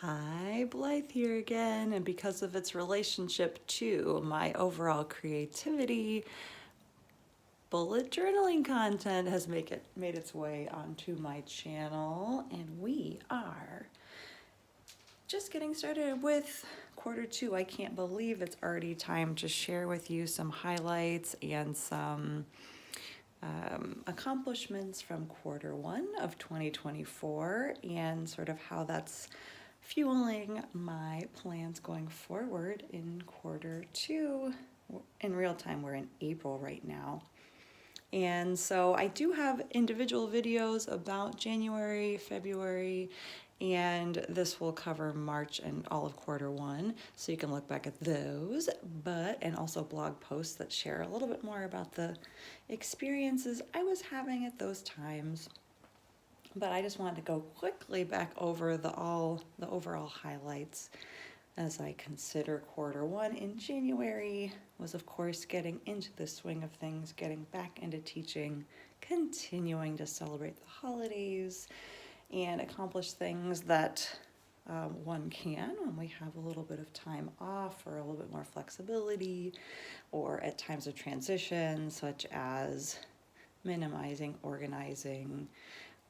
Hi, Blythe here again, and because of its relationship to my overall creativity, bullet journaling content has made its way onto my channel, and we are just getting started with quarter two. I can't believe it's already time to share with you some highlights and some accomplishments from quarter one of 2024 and sort of how that's fueling my plans going forward in quarter two. In real time, we're in April right now. And so I do have individual videos about January, February, and this will cover March and all of quarter one. So you can look back at those, and also blog posts that share a little bit more about the experiences I was having at those times. But I just wanted to go quickly back over the overall highlights as I consider quarter one. In January was, of course, getting into the swing of things, getting back into teaching, continuing to celebrate the holidays, and accomplish things that one can when we have a little bit of time off or a little bit more flexibility, or at times of transition, such as minimizing, organizing,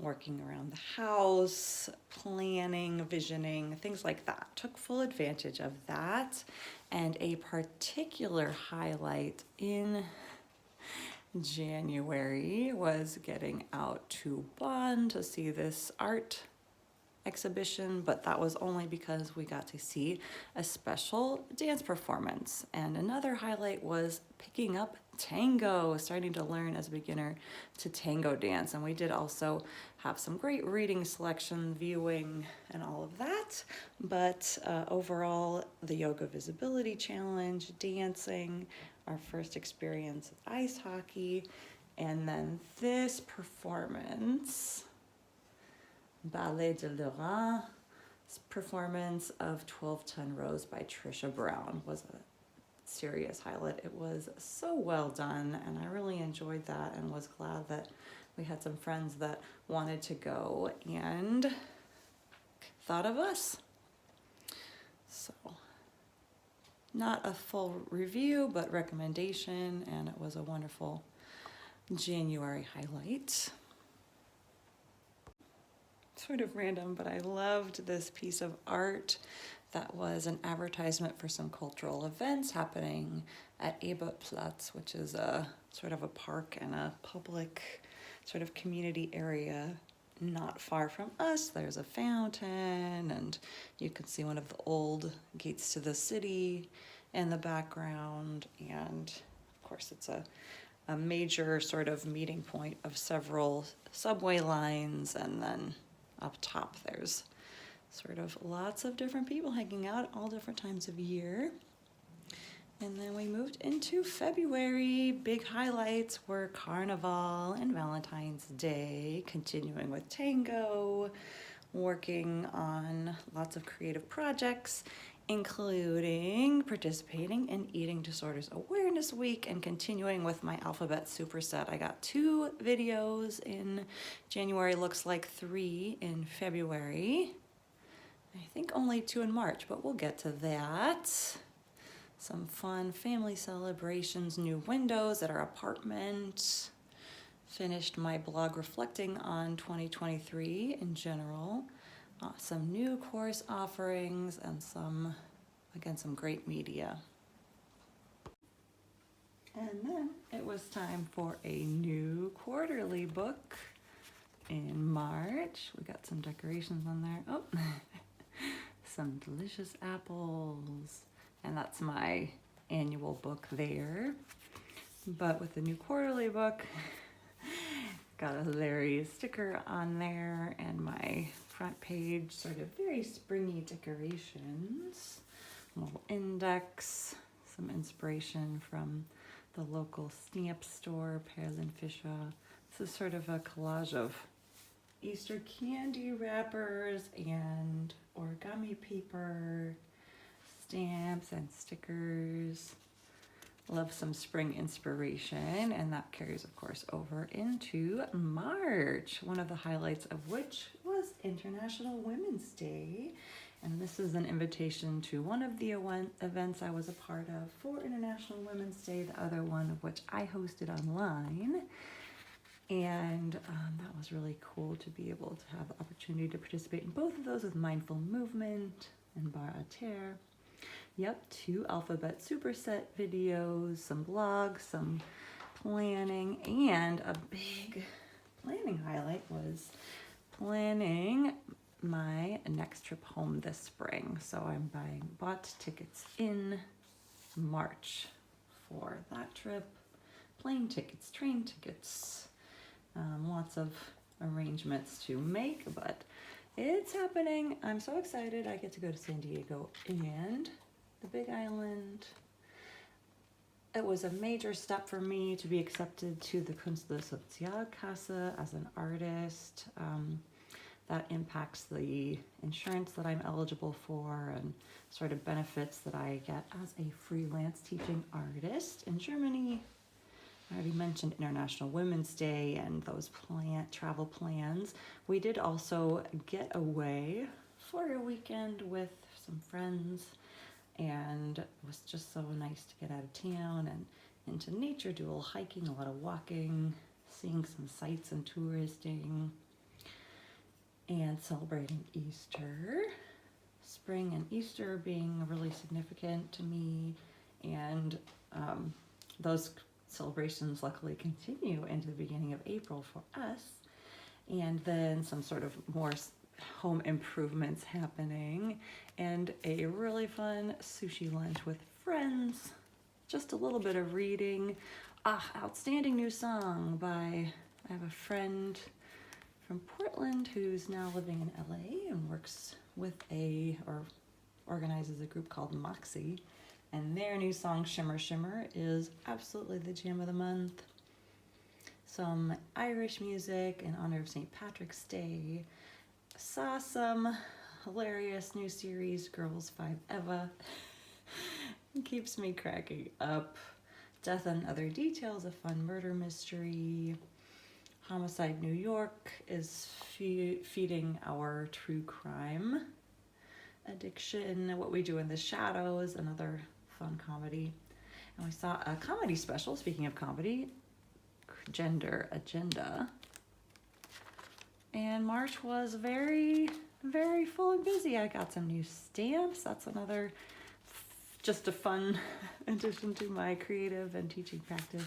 working around the house, planning, visioning, things like that. Took full advantage of that. And a particular highlight in January was getting out to Bonn to see this art exhibition, but that was only because we got to see a special dance performance. And another highlight was picking up tango, starting to learn as a beginner to tango dance. And we did also have some great reading selection, viewing, and all of that. But overall, the Yoga Visibility Challenge, dancing, our first experience with ice hockey, and then this performance, Ballet de Laurent's performance of 12 Ton Rose by Trisha Brown was a serious highlight. It was so well done, and I really enjoyed that and was glad that we had some friends that wanted to go and thought of us. So, not a full review, but recommendation, and it was a wonderful January highlight. Sort of random, but I loved this piece of art that was an advertisement for some cultural events happening at Ebertplatz, which is a sort of a park and a public sort of community area not far from us. There's a fountain, and you can see one of the old gates to the city in the background. And of course, it's a major sort of meeting point of several subway lines, and then up top there's sort of lots of different people hanging out at all different times of year. And then we moved into February. Big highlights were Carnival and Valentine's Day, continuing with tango, working on lots of creative projects, including participating in Eating Disorders Awareness Week and continuing with my alphabet superset. I got 2 videos in January, looks like 3 in February. I think only 2 in March, but we'll get to that. Some fun family celebrations, new windows at our apartment. Finished my blog reflecting on 2023 in general. Some new course offerings and some great media. And then it was time for a new quarterly book in March. We got some decorations on there. Oh, some delicious apples. And that's my annual book there. But with the new quarterly book, got a hilarious sticker on there, and my front page sort of very springy decorations, a little index, some inspiration from the local stamp store, Perlenfischer. This is sort of a collage of Easter candy wrappers and origami paper, stamps and stickers. Love some spring inspiration, and that carries, of course, over into March, one of the highlights of which was International Women's Day. And this is an invitation to one of the events I was a part of for International Women's Day, the other one of which I hosted online. And that was really cool to be able to have the opportunity to participate in both of those with mindful movement and bar à terre. Yep, 2 alphabet superset videos, some blogs, some planning, and a big planning highlight was planning my next trip home this spring. So I'm bought tickets in March for that trip, plane tickets, train tickets, lots of arrangements to make, but it's happening. I'm so excited. I get to go to San Diego and the Big Island. It was a major step for me to be accepted to the Künstlersozialkasse as an artist. That impacts the insurance that I'm eligible for and sort of benefits that I get as a freelance teaching artist in Germany. I already mentioned International Women's Day and those travel plans. We did also get away for a weekend with some friends, and it was just so nice to get out of town and into nature, do a little hiking, a lot of walking, seeing some sights and touristing, and celebrating Easter. Spring and Easter being really significant to me, and those celebrations luckily continue into the beginning of April for us, and then some sort of more home improvements happening, and a really fun sushi lunch with friends, just a little bit of reading. Outstanding new song I have a friend from Portland who's now living in LA and works with or organizes a group called Moxie, and their new song Shimmer Shimmer is absolutely the jam of the month. Some Irish music in honor of St. Patrick's Day. Saw some hilarious new series, Girls 5 Eva. It keeps me cracking up. Death and Other Details, a fun murder mystery. Homicide New York is feeding our true crime addiction. What We Do in the Shadows, another fun comedy. And we saw a comedy special, speaking of comedy, Gender Agenda. And March was very, very full and busy. I got some new stamps. That's another, just a fun addition to my creative and teaching practice.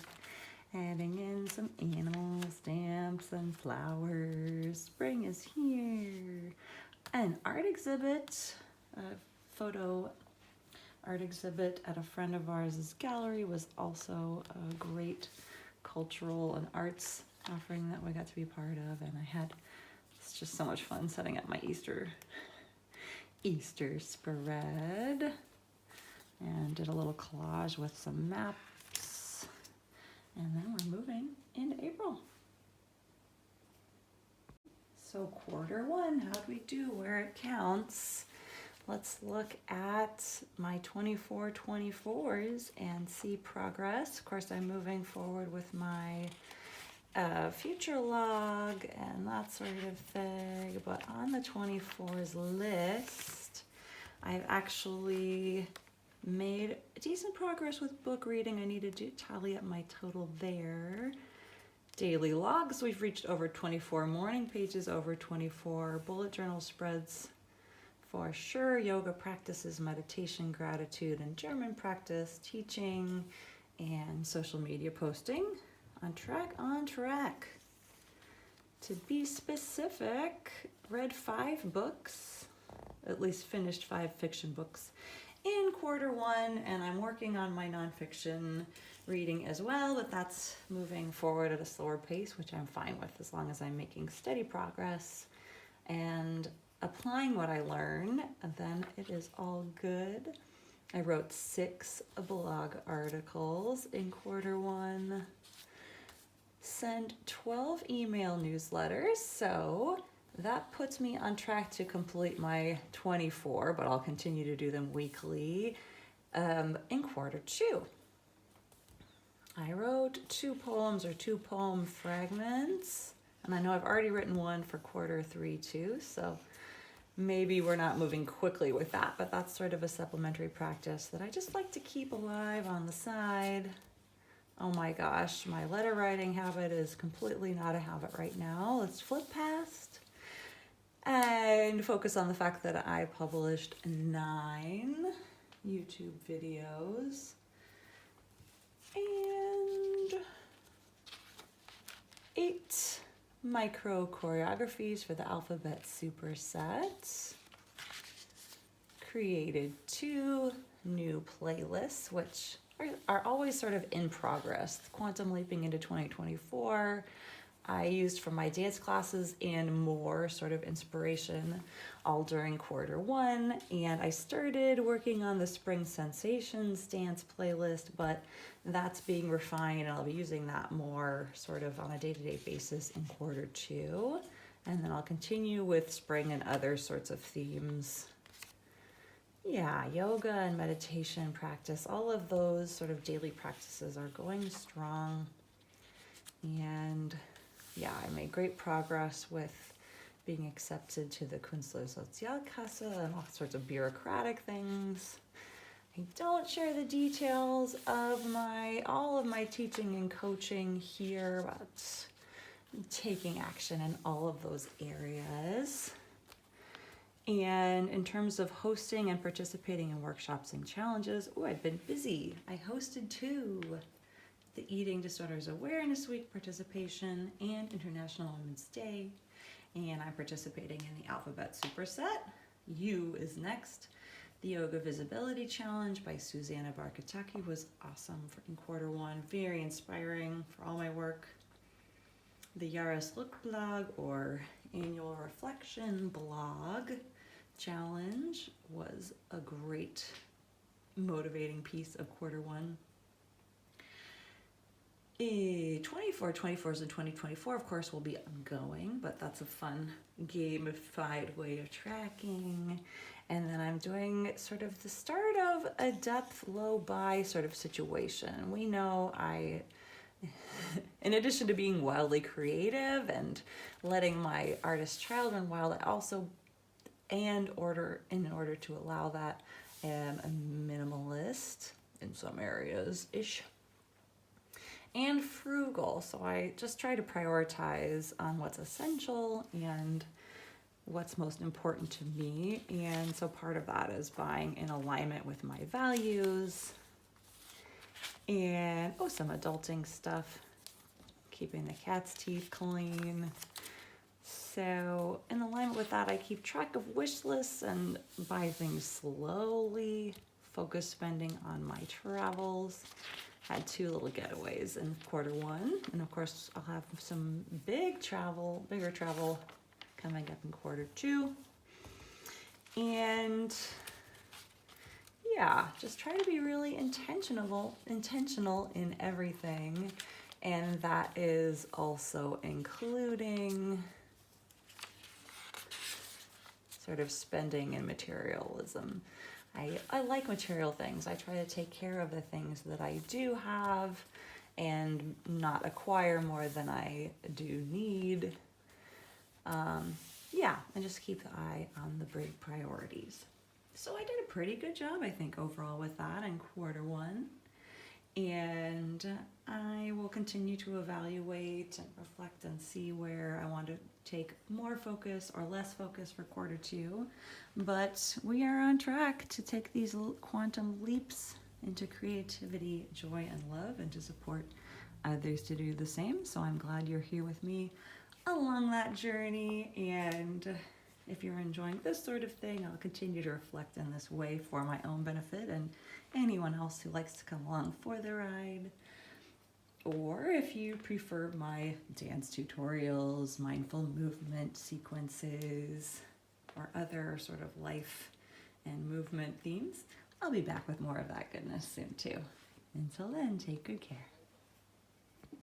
Adding in some animal stamps and flowers. Spring is here. An art exhibit, a photo art exhibit at a friend of ours' gallery was also a great cultural and arts offering that we got to be part of, and it's just so much fun setting up my Easter spread, and did a little collage with some maps, and then we're moving into April. So Q1, how'd we do where it counts? Let's look at my 24/24s and see progress. Of course, I'm moving forward with my future log and that sort of thing, but on the 24s list, I've actually made decent progress with book reading. I need to tally up my total there. Daily logs, we've reached over 24 morning pages, over 24 bullet journal spreads for sure. Yoga practices, meditation, gratitude, and German practice, teaching, and social media posting. On track. To be specific, read 5 books, at least finished 5 fiction books in Q1, and I'm working on my nonfiction reading as well, but that's moving forward at a slower pace, which I'm fine with as long as I'm making steady progress and applying what I learn, and then it is all good. I wrote 6 blog articles in Q1, sent 12 email newsletters, so that puts me on track to complete my 24, but I'll continue to do them weekly in Q2. I wrote 2 poems or 2 poem fragments, and I know I've already written one for Q3 too, so maybe we're not moving quickly with that, but that's sort of a supplementary practice that I just like to keep alive on the side. Oh my gosh, my letter writing habit is completely not a habit right now. Let's flip past and focus on the fact that I published 9 YouTube videos and 8 micro choreographies for the alphabet superset. Created 2 new playlists, which are always sort of in progress. Quantum leaping into 2024. I used for my dance classes and more sort of inspiration all during Q1. And I started working on the Spring Sensations dance playlist, but that's being refined and I'll be using that more sort of on a day-to-day basis in Q2. And then I'll continue with spring and other sorts of themes. Yeah, yoga and meditation practice, all of those sort of daily practices are going strong. And yeah, I made great progress with being accepted to the Künstlersozialkasse and all sorts of bureaucratic things. I don't share the details of all of my teaching and coaching here, but I'm taking action in all of those areas. And in terms of hosting and participating in workshops and challenges, I've been busy. I hosted 2. The Eating Disorders Awareness Week participation and International Women's Day. And I'm participating in the Alphabet Superset. You is next. The Yoga Visibility Challenge by Susanna Barkataki was awesome in Q1. Very inspiring for all my work. The Yaris Look blog or annual reflection blog challenge was a great motivating piece of Q1. 24s in 2024, of course, will be ongoing, but that's a fun gamified way of tracking. And then I'm doing sort of the start of a depth low buy sort of situation. We know in addition to being wildly creative and letting my artist child run wild, I also, in order to allow that, am a minimalist in some areas-ish. And frugal, so I just try to prioritize on what's essential and what's most important to me. And so part of that is buying in alignment with my values. And some adulting stuff, keeping the cat's teeth clean. So in alignment with that, I keep track of wish lists and buy things slowly, focus spending on my travels. Had 2 little getaways in Q1, and of course I'll have some bigger travel coming up in Q2. And yeah, just try to be really intentional in everything, and that is also including sort of spending and materialism. I like material things. I try to take care of the things that I do have and not acquire more than I do need. And just keep the eye on the big priorities. So I did a pretty good job, I think, overall with that in Q1. And I will continue to evaluate and reflect and see where I want to take more focus or less focus for Q2. But we are on track to take these quantum leaps into creativity, joy, and love, and to support others to do the same. So I'm glad you're here with me along that journey. And if you're enjoying this sort of thing, I'll continue to reflect in this way for my own benefit and anyone else who likes to come along for the ride. Or if you prefer my dance tutorials, mindful movement sequences, or other sort of life and movement themes, I'll be back with more of that goodness soon too. Until then, take good care.